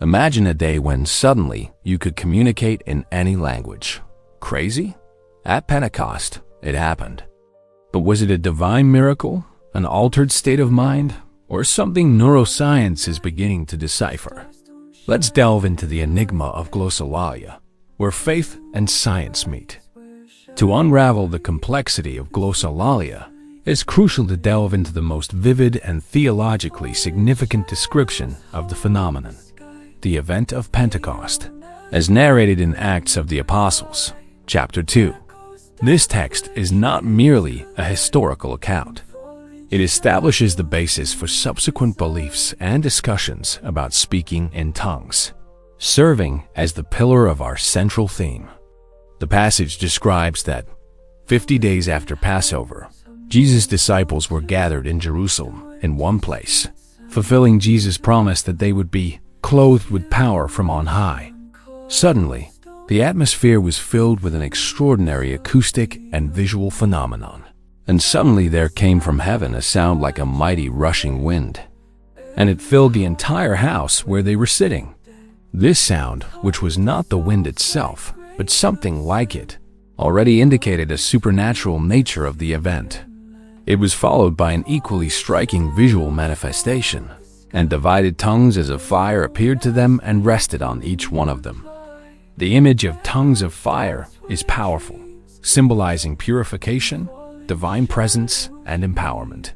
Imagine a day when suddenly you could communicate in any language. Crazy? At Pentecost, it happened. But was it a divine miracle, an altered state of mind, or something neuroscience is beginning to decipher? Let's delve into the enigma of Glossolalia, where faith and science meet. To unravel the complexity of Glossolalia, it's crucial to delve into the most vivid and theologically significant description of the phenomenon, the event of Pentecost, as narrated in Acts of the Apostles, chapter 2. This text is not merely a historical account. It establishes the basis for subsequent beliefs and discussions about speaking in tongues, serving as the pillar of our central theme. The passage describes that 50 days after Passover, Jesus' disciples were gathered in Jerusalem in one place, fulfilling Jesus' promise that they would be clothed with power from on high. Suddenly, the atmosphere was filled with an extraordinary acoustic and visual phenomenon. And suddenly there came from heaven a sound like a mighty rushing wind, and it filled the entire house where they were sitting. This sound, which was not the wind itself, but something like it, already indicated a supernatural nature of the event. It was followed by an equally striking visual manifestation, and divided tongues as of fire appeared to them and rested on each one of them. The image of tongues of fire is powerful, symbolizing purification, divine presence, and empowerment.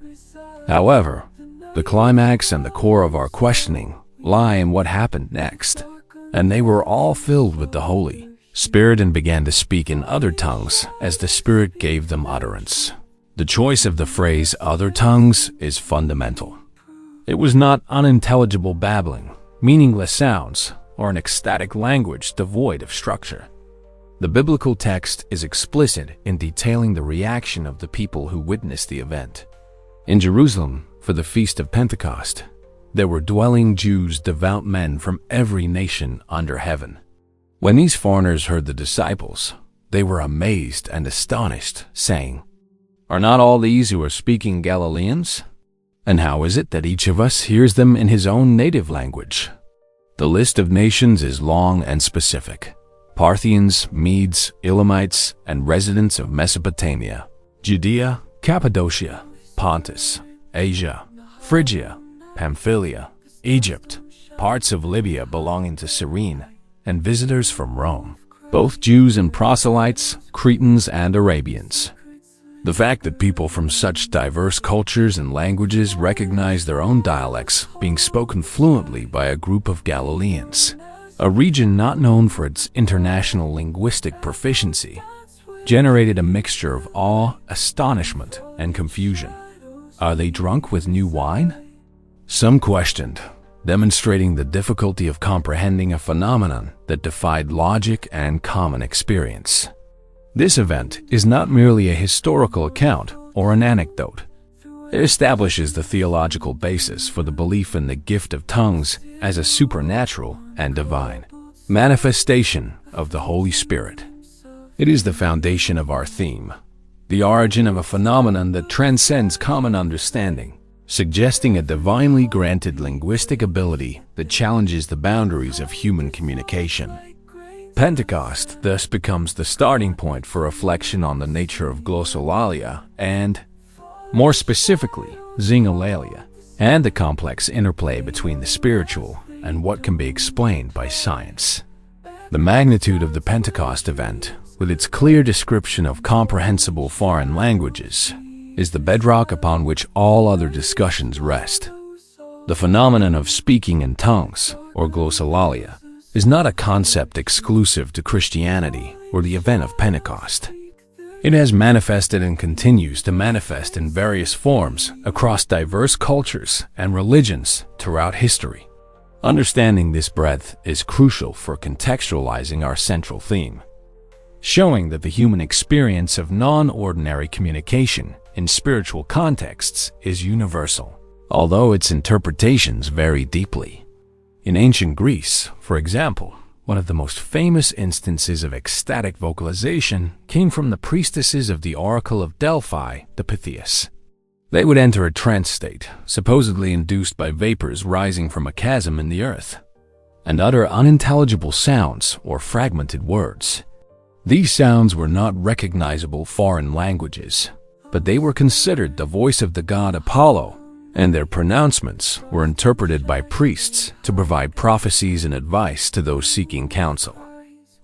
However, the climax and the core of our questioning lie in what happened next. And they were all filled with the Holy Spirit and began to speak in other tongues as the Spirit gave them utterance. The choice of the phrase "other tongues" is fundamental. It was not unintelligible babbling, meaningless sounds, or an ecstatic language devoid of structure. The biblical text is explicit in detailing the reaction of the people who witnessed the event. In Jerusalem, for the Feast of Pentecost, there were dwelling Jews, devout men from every nation under heaven. When these foreigners heard the disciples, they were amazed and astonished, saying, "Are not all these who are speaking Galileans? And how is it that each of us hears them in his own native language?" The list of nations is long and specific. Parthians, Medes, Elamites, and residents of Mesopotamia, Judea, Cappadocia, Pontus, Asia, Phrygia, Pamphylia, Egypt, parts of Libya belonging to Cyrene, and visitors from Rome, both Jews and proselytes, Cretans and Arabians. The fact that people from such diverse cultures and languages recognize their own dialects being spoken fluently by a group of Galileans, a region not known for its international linguistic proficiency, generated a mixture of awe, astonishment, and confusion. Are they drunk with new wine? Some questioned, demonstrating the difficulty of comprehending a phenomenon that defied logic and common experience. This event is not merely a historical account or an anecdote. It establishes the theological basis for the belief in the gift of tongues as a supernatural and divine manifestation of the Holy Spirit. It is the foundation of our theme, the origin of a phenomenon that transcends common understanding, suggesting a divinely granted linguistic ability that challenges the boundaries of human communication. Pentecost thus becomes the starting point for reflection on the nature of glossolalia and, more specifically, zingolalia, and the complex interplay between the spiritual and what can be explained by science. The magnitude of the Pentecost event, with its clear description of comprehensible foreign languages, is the bedrock upon which all other discussions rest. The phenomenon of speaking in tongues, or glossolalia, is not a concept exclusive to Christianity or the event of Pentecost. It has manifested and continues to manifest in various forms across diverse cultures and religions throughout history. Understanding this breadth is crucial for contextualizing our central theme, showing that the human experience of non-ordinary communication in spiritual contexts is universal, although its interpretations vary deeply. In ancient Greece, for example, one of the most famous instances of ecstatic vocalization came from the priestesses of the Oracle of Delphi, the Pythias. They would enter a trance state, supposedly induced by vapors rising from a chasm in the earth. and utter unintelligible sounds or fragmented words. These sounds were not recognizable foreign languages, but they were considered the voice of the god Apollo, and their pronouncements were interpreted by priests to provide prophecies and advice to those seeking counsel.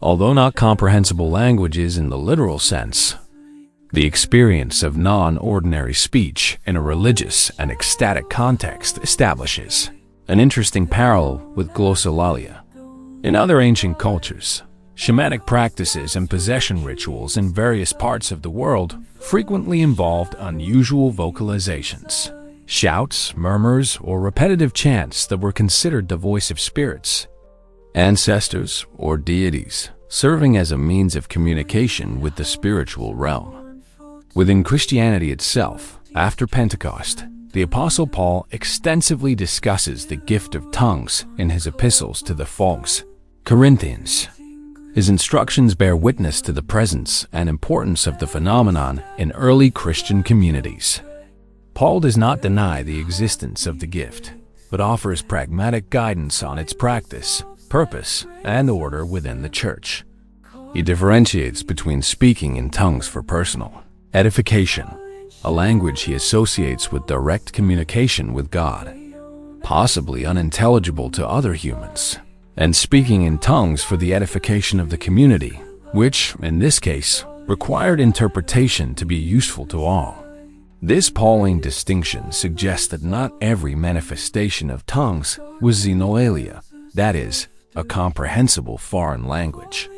Although not comprehensible languages in the literal sense, the experience of non-ordinary speech in a religious and ecstatic context establishes an interesting parallel with glossolalia. In other ancient cultures, shamanic practices and possession rituals in various parts of the world frequently involved unusual vocalizations, shouts, murmurs, or repetitive chants that were considered the voice of spirits, ancestors, or deities, serving as a means of communication with the spiritual realm. Within Christianity itself, after Pentecost, the Apostle Paul extensively discusses the gift of tongues in his epistles to the folks, Corinthians. His instructions bear witness to the presence and importance of the phenomenon in early Christian communities. Paul does not deny the existence of the gift, but offers pragmatic guidance on its practice, purpose, and order within the church. He differentiates between speaking in tongues for personal edification, a language he associates with direct communication with God, possibly unintelligible to other humans, and speaking in tongues for the edification of the community, which, in this case, required interpretation to be useful to all. This Pauline distinction suggests that not every manifestation of tongues was xenolalia, that is, a comprehensible foreign language.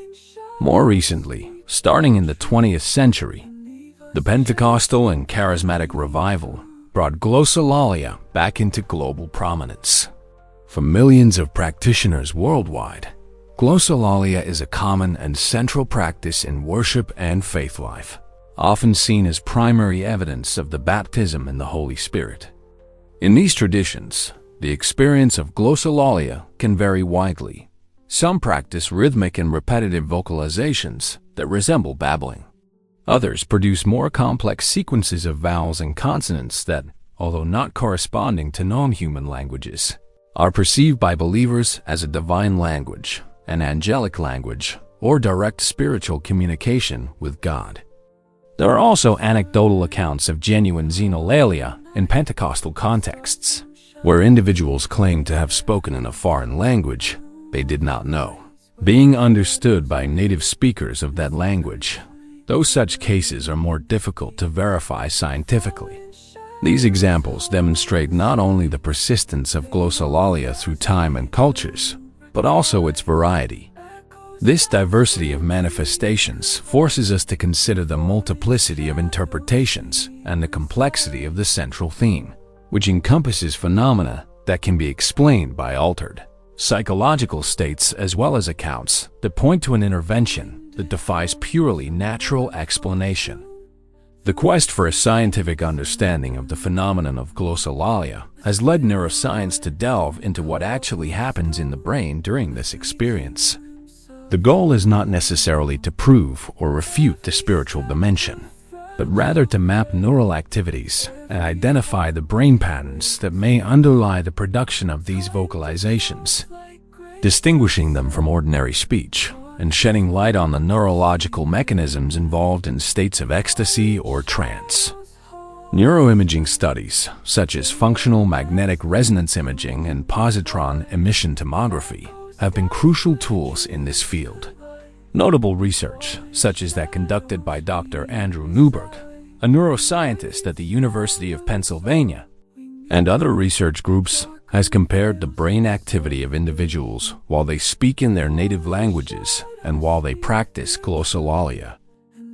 More recently, starting in the 20th century, the Pentecostal and charismatic revival brought glossolalia back into global prominence. For millions of practitioners worldwide, glossolalia is a common and central practice in worship and faith life, often seen as primary evidence of the baptism in the Holy Spirit. In these traditions, the experience of glossolalia can vary widely. Some practice rhythmic and repetitive vocalizations that resemble babbling. Others produce more complex sequences of vowels and consonants that, although not corresponding to non-human languages, are perceived by believers as a divine language, an angelic language, or direct spiritual communication with God. There are also anecdotal accounts of genuine xenolalia in Pentecostal contexts, where individuals claim to have spoken in a foreign language they did not know, being understood by native speakers of that language, though such cases are more difficult to verify scientifically. These examples demonstrate not only the persistence of glossolalia through time and cultures, but also its variety. This diversity of manifestations forces us to consider the multiplicity of interpretations and the complexity of the central theme, which encompasses phenomena that can be explained by altered psychological states as well as accounts that point to an intervention that defies purely natural explanation. The quest for a scientific understanding of the phenomenon of glossolalia has led neuroscience to delve into what actually happens in the brain during this experience. The goal is not necessarily to prove or refute the spiritual dimension, but rather to map neural activities and identify the brain patterns that may underlie the production of these vocalizations, distinguishing them from ordinary speech and shedding light on the neurological mechanisms involved in states of ecstasy or trance. Neuroimaging studies, such as functional magnetic resonance imaging and positron emission tomography, have been crucial tools in this field. Notable research, such as that conducted by Dr. Andrew Newberg, a neuroscientist at the University of Pennsylvania, and other research groups, has compared the brain activity of individuals while they speak in their native languages and while they practice glossolalia.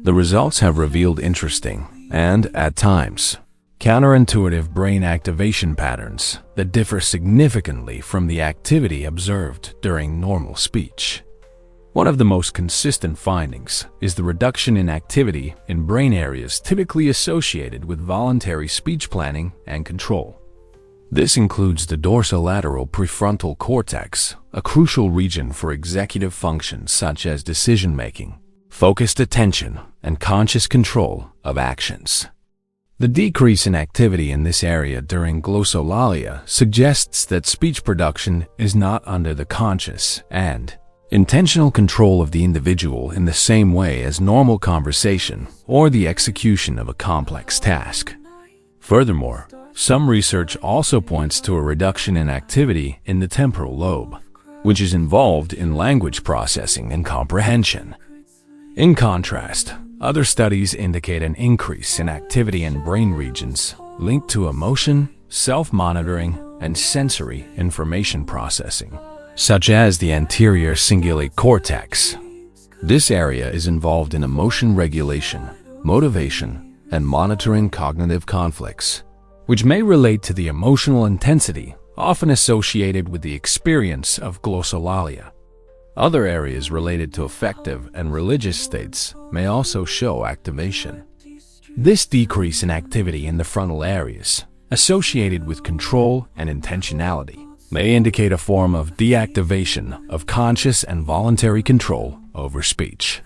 The results have revealed interesting and, at times, counterintuitive brain activation patterns that differ significantly from the activity observed during normal speech. One of the most consistent findings is the reduction in activity in brain areas typically associated with voluntary speech planning and control. This includes the dorsolateral prefrontal cortex, a crucial region for executive functions such as decision-making, focused attention, and conscious control of actions. The decrease in activity in this area during glossolalia suggests that speech production is not under the conscious and intentional control of the individual in the same way as normal conversation or the execution of a complex task. Furthermore, some research also points to a reduction in activity in the temporal lobe, which is involved in language processing and comprehension. In contrast, other studies indicate an increase in activity in brain regions linked to emotion, self-monitoring, and sensory information processing, such as the anterior cingulate cortex. This area is involved in emotion regulation, motivation, and monitoring cognitive conflicts, which may relate to the emotional intensity often associated with the experience of glossolalia. Other areas related to affective and religious states may also show activation. This decrease in activity in the frontal areas, associated with control and intentionality, may indicate a form of deactivation of conscious and voluntary control over speech.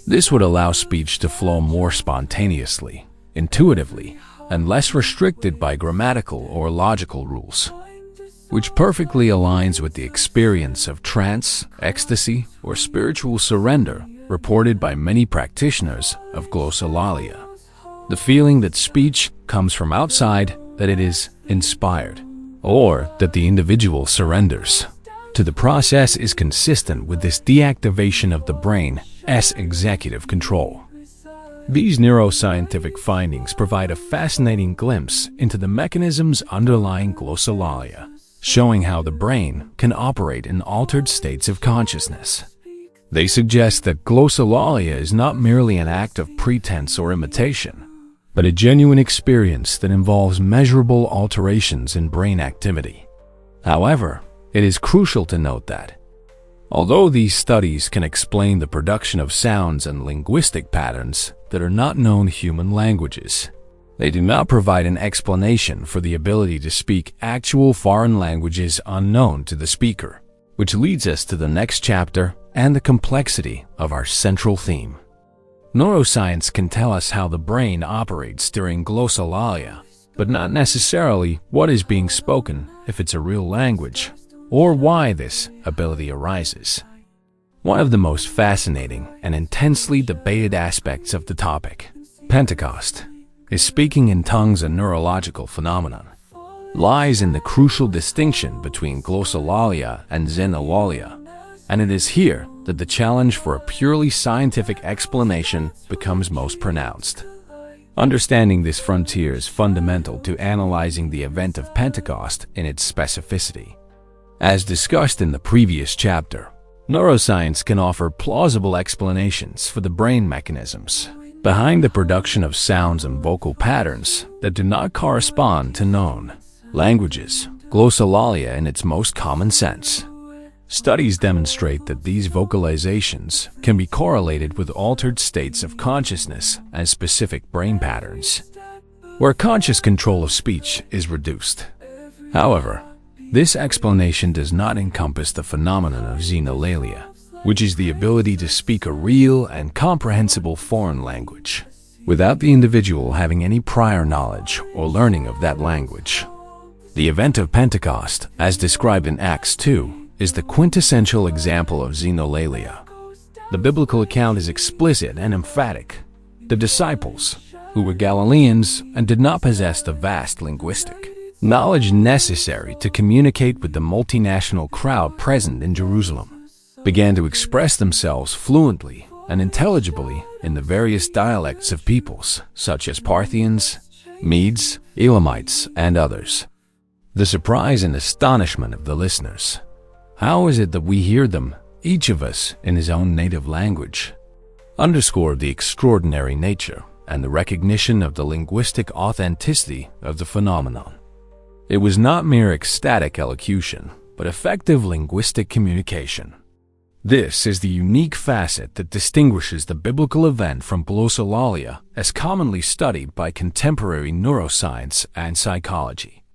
This would allow speech to flow more spontaneously, intuitively, and less restricted by grammatical or logical rules, which perfectly aligns with the experience of trance, ecstasy, or spiritual surrender reported by many practitioners of glossolalia. The feeling that speech comes from outside, that it is inspired, or that the individual surrenders to the process is consistent with this deactivation of the brain's executive control. These neuroscientific findings provide a fascinating glimpse into the mechanisms underlying glossolalia, showing how the brain can operate in altered states of consciousness. They suggest that glossolalia is not merely an act of pretense or imitation, but a genuine experience that involves measurable alterations in brain activity. However, it is crucial to note that, although these studies can explain the production of sounds and linguistic patterns that are not known human languages, they do not provide an explanation for the ability to speak actual foreign languages unknown to the speaker, which leads us to the next chapter and the complexity of our central theme. Neuroscience can tell us how the brain operates during glossolalia, but not necessarily what is being spoken if it's a real language, or why this ability arises. One of the most fascinating and intensely debated aspects of the topic, Pentecost, is speaking in tongues a neurological phenomenon, lies in the crucial distinction between glossolalia and xenolalia, and it is here that the challenge for a purely scientific explanation becomes most pronounced. Understanding this frontier is fundamental to analyzing the event of Pentecost in its specificity. As discussed in the previous chapter, neuroscience can offer plausible explanations for the brain mechanisms behind the production of sounds and vocal patterns that do not correspond to known languages, glossolalia in its most common sense. Studies demonstrate that these vocalizations can be correlated with altered states of consciousness and specific brain patterns, where conscious control of speech is reduced. However, this explanation does not encompass the phenomenon of xenolalia, which is the ability to speak a real and comprehensible foreign language, without the individual having any prior knowledge or learning of that language. The event of Pentecost, as described in Acts 2, is the quintessential example of xenolalia. The biblical account is explicit and emphatic. The disciples, who were Galileans and did not possess the vast linguistic knowledge necessary to communicate with the multinational crowd present in Jerusalem, began to express themselves fluently and intelligibly in the various dialects of peoples such as Parthians, Medes, Elamites, and others. The surprise and astonishment of the listeners. How is it that we hear them, each of us in his own native language, underscore the extraordinary nature and the recognition of the linguistic authenticity of the phenomenon. It was not mere ecstatic elocution, but effective linguistic communication. This is the unique facet that distinguishes the biblical event from glossolalia as commonly studied by contemporary neuroscience and psychology.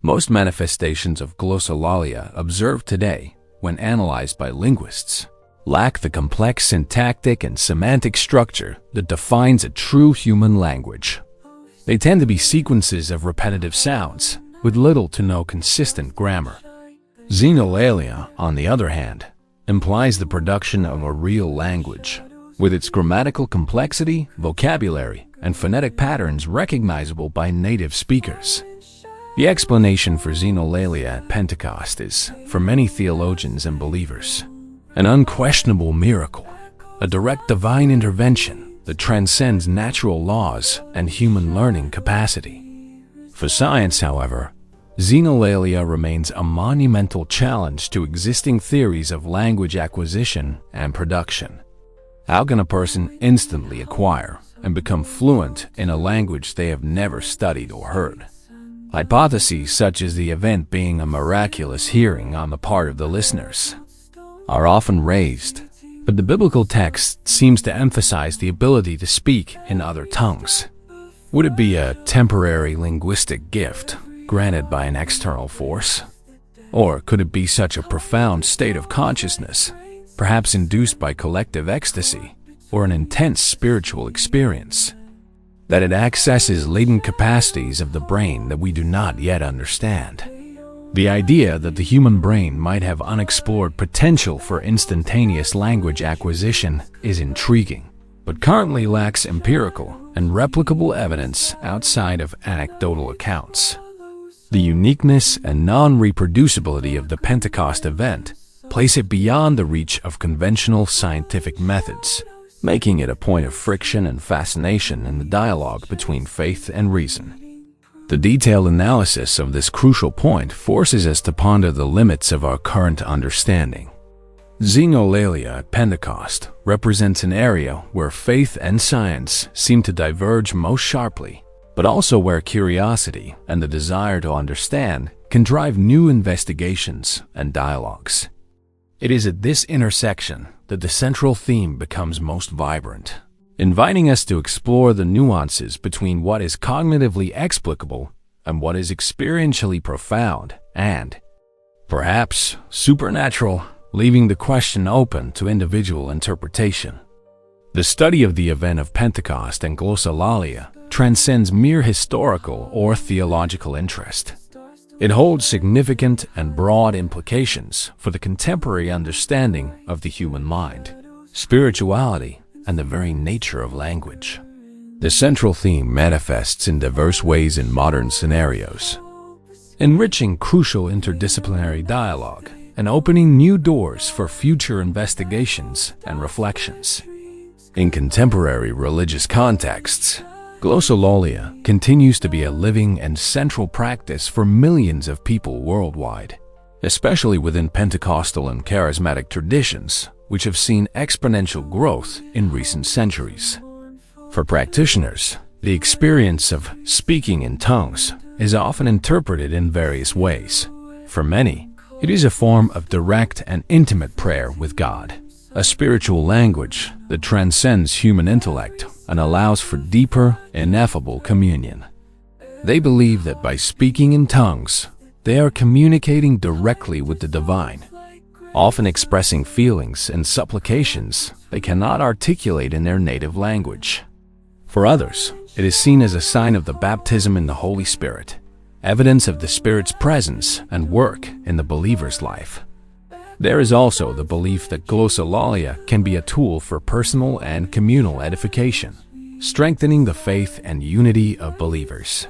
Most manifestations of glossolalia observed today, when analyzed by linguists, lack the complex syntactic and semantic structure that defines a true human language. They tend to be sequences of repetitive sounds with little to no consistent grammar. Xenolalia, on the other hand, implies the production of a real language, with its grammatical complexity, vocabulary, and phonetic patterns recognizable by native speakers. The explanation for Xenolalia at Pentecost is, for many theologians and believers, an unquestionable miracle, a direct divine intervention that transcends natural laws and human learning capacity. For science, however, Xenolalia remains a monumental challenge to existing theories of language acquisition and production. How can a person instantly acquire and become fluent in a language they have never studied or heard? Hypotheses such as the event being a miraculous hearing on the part of the listeners are often raised, but the biblical text seems to emphasize the ability to speak in other tongues. Would it be a temporary linguistic gift granted by an external force? Or could it be such a profound state of consciousness, perhaps induced by collective ecstasy or an intense spiritual experience, that it accesses latent capacities of the brain that we do not yet understand? The idea that the human brain might have unexplored potential for instantaneous language acquisition is intriguing, but currently lacks empirical and replicable evidence outside of anecdotal accounts. The uniqueness and non-reproducibility of the Pentecost event place it beyond the reach of conventional scientific methods, making it a point of friction and fascination in the dialogue between faith and reason. The detailed analysis of this crucial point forces us to ponder the limits of our current understanding. Xenolalia at Pentecost represents an area where faith and science seem to diverge most sharply, but also where curiosity and the desire to understand can drive new investigations and dialogues. It is at this intersection that the central theme becomes most vibrant, inviting us to explore the nuances between what is cognitively explicable and what is experientially profound and, perhaps, supernatural, leaving the question open to individual interpretation. The study of the event of Pentecost and Glossolalia transcends mere historical or theological interest. It holds significant and broad implications for the contemporary understanding of the human mind, spirituality, and the very nature of language. The central theme manifests in diverse ways in modern scenarios, enriching crucial interdisciplinary dialogue and opening new doors for future investigations and reflections. In contemporary religious contexts, Glossolalia continues to be a living and central practice for millions of people worldwide, especially within Pentecostal and charismatic traditions, which have seen exponential growth in recent centuries. For practitioners, the experience of speaking in tongues is often interpreted in various ways. For many, it is a form of direct and intimate prayer with God, a spiritual language that transcends human intellect and allows for deeper, ineffable communion. They believe that by speaking in tongues, they are communicating directly with the divine, often expressing feelings and supplications they cannot articulate in their native language. For others, it is seen as a sign of the baptism in the Holy Spirit, evidence of the Spirit's presence and work in the believer's life. There is also the belief that glossolalia can be a tool for personal and communal edification, strengthening the faith and unity of believers.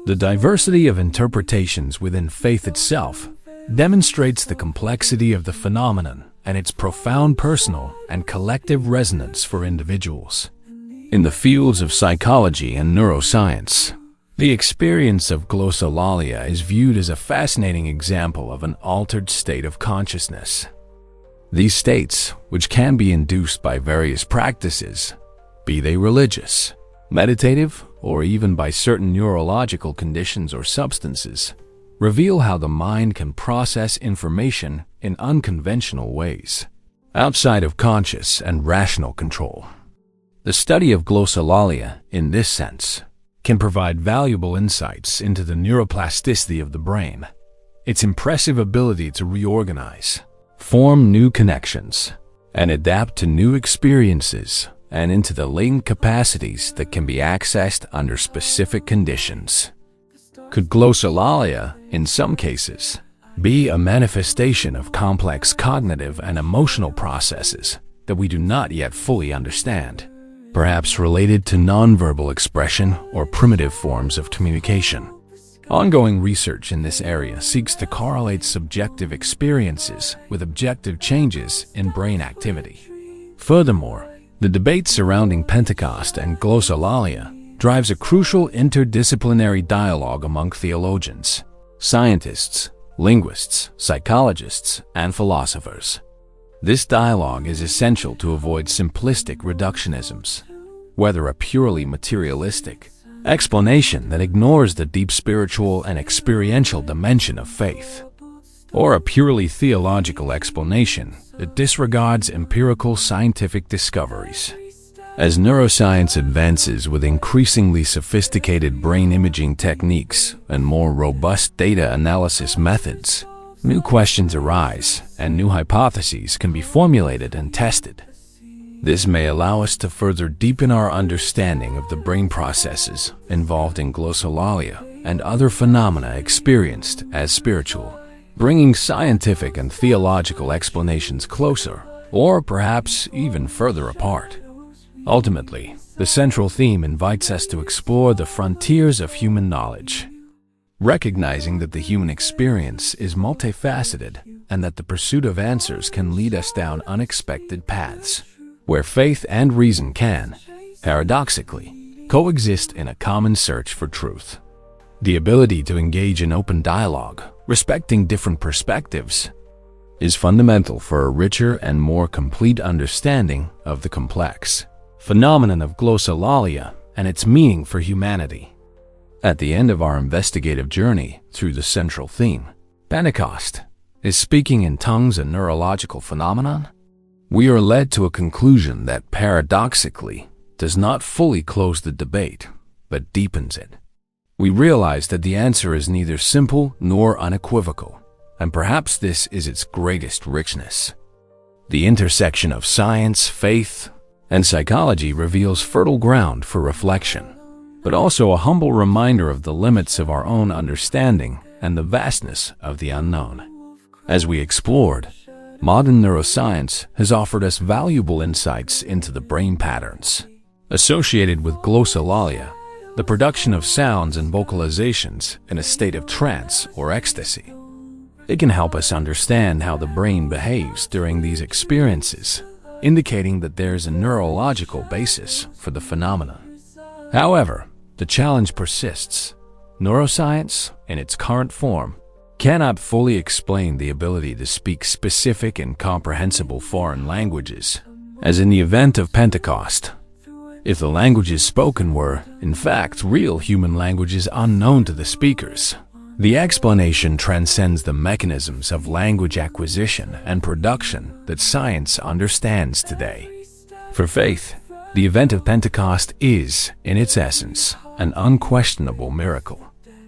The diversity of interpretations within faith itself demonstrates the complexity of the phenomenon and its profound personal and collective resonance for individuals. In the fields of psychology and neuroscience, the experience of glossolalia is viewed as a fascinating example of an altered state of consciousness. These states, which can be induced by various practices, be they religious, meditative, or even by certain neurological conditions or substances, reveal how the mind can process information in unconventional ways, outside of conscious and rational control. The study of glossolalia, in this sense, can provide valuable insights into the neuroplasticity of the brain, its impressive ability to reorganize, form new connections, and adapt to new experiences and into the latent capacities that can be accessed under specific conditions. Could glossolalia, in some cases, be a manifestation of complex cognitive and emotional processes that we do not yet fully understand, perhaps related to nonverbal expression or primitive forms of communication? Ongoing research in this area seeks to correlate subjective experiences with objective changes in brain activity. Furthermore, the debate surrounding Pentecost and glossolalia drives a crucial interdisciplinary dialogue among theologians, scientists, linguists, psychologists, and philosophers. This dialogue is essential to avoid simplistic reductionisms, whether a purely materialistic explanation that ignores the deep spiritual and experiential dimension of faith, or a purely theological explanation that disregards empirical scientific discoveries. As neuroscience advances with increasingly sophisticated brain imaging techniques and more robust data analysis methods, new questions arise and new hypotheses can be formulated and tested. This may allow us to further deepen our understanding of the brain processes involved in glossolalia and other phenomena experienced as spiritual, bringing scientific and theological explanations closer, or perhaps even further apart. Ultimately, the central theme invites us to explore the frontiers of human knowledge, recognizing that the human experience is multifaceted and that the pursuit of answers can lead us down unexpected paths, where faith and reason can, paradoxically, coexist in a common search for truth. The ability to engage in open dialogue, respecting different perspectives, is fundamental for a richer and more complete understanding of the complex phenomenon of glossolalia and its meaning for humanity. At the end of our investigative journey through the central theme, Pentecost, is speaking in tongues a neurological phenomenon? We are led to a conclusion that paradoxically does not fully close the debate, but deepens it. We realize that the answer is neither simple nor unequivocal, and perhaps this is its greatest richness. The intersection of science, faith, and psychology reveals fertile ground for reflection, but also a humble reminder of the limits of our own understanding and the vastness of the unknown. As we explored, modern neuroscience has offered us valuable insights into the brain patterns associated with glossolalia, the production of sounds and vocalizations in a state of trance or ecstasy. It can help us understand how the brain behaves during these experiences, indicating that there is a neurological basis for the phenomenon. However, the challenge persists. Neuroscience, in its current form, cannot fully explain the ability to speak specific and comprehensible foreign languages, as in the event of Pentecost. If the languages spoken were, in fact, real human languages unknown to the speakers, the explanation transcends the mechanisms of language acquisition and production that science understands today. For faith, the event of Pentecost is, in its essence, an unquestionable miracle,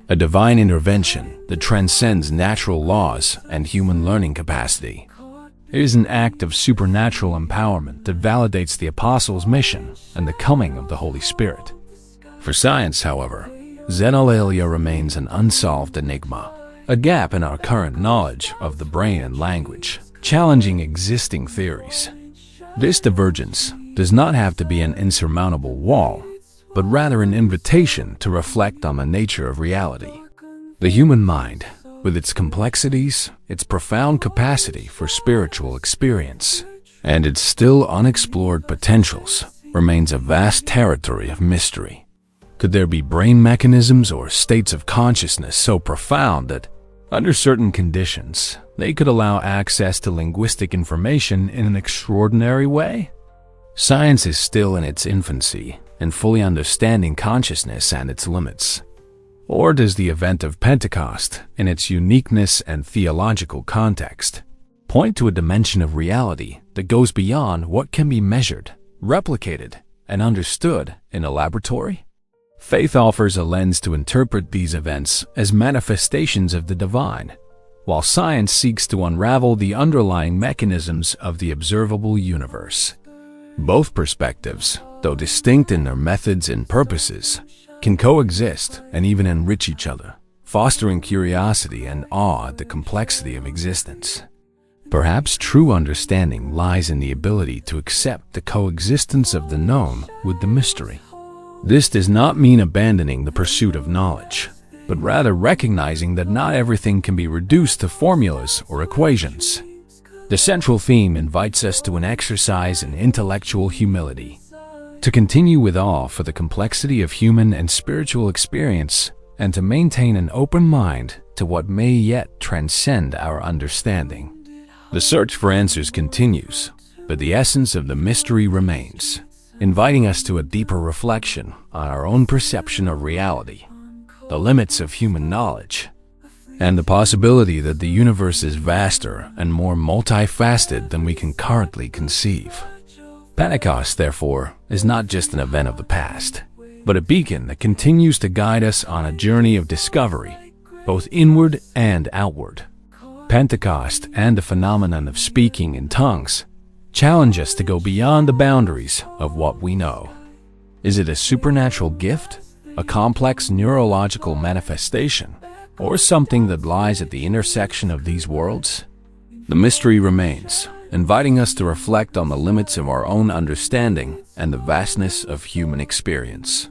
a divine intervention that transcends natural laws and human learning capacity. It is an act of supernatural empowerment that validates the apostles' mission and the coming of the Holy Spirit. For science, however, Glossolalia remains an unsolved enigma, a gap in our current knowledge of the brain and language, challenging existing theories. This divergence does not have to be an insurmountable wall, but rather an invitation to reflect on the nature of reality. The human mind, with its complexities, its profound capacity for spiritual experience, and its still unexplored potentials, remains a vast territory of mystery. Could there be brain mechanisms or states of consciousness so profound that, under certain conditions, they could allow access to linguistic information in an extraordinary way? Science is still in its infancy in fully understanding consciousness and its limits. Or does the event of Pentecost, in its uniqueness and theological context, point to a dimension of reality that goes beyond what can be measured, replicated, and understood in a laboratory? Faith offers a lens to interpret these events as manifestations of the divine, while science seeks to unravel the underlying mechanisms of the observable universe. Both perspectives, though distinct in their methods and purposes, can coexist and even enrich each other, fostering curiosity and awe at the complexity of existence. Perhaps true understanding lies in the ability to accept the coexistence of the known with the mystery. This does not mean abandoning the pursuit of knowledge, but rather recognizing that not everything can be reduced to formulas or equations. The central theme invites us to an exercise in intellectual humility, to continue with awe for the complexity of human and spiritual experience, and to maintain an open mind to what may yet transcend our understanding. The search for answers continues, but the essence of the mystery remains, inviting us to a deeper reflection on our own perception of reality, the limits of human knowledge, and the possibility that the universe is vaster and more multifaceted than we can currently conceive. Pentecost, therefore, is not just an event of the past, but a beacon that continues to guide us on a journey of discovery, both inward and outward. Pentecost and the phenomenon of speaking in tongues challenge us to go beyond the boundaries of what we know. Is it a supernatural gift, a complex neurological manifestation, or something that lies at the intersection of these worlds? The mystery remains, inviting us to reflect on the limits of our own understanding and the vastness of human experience.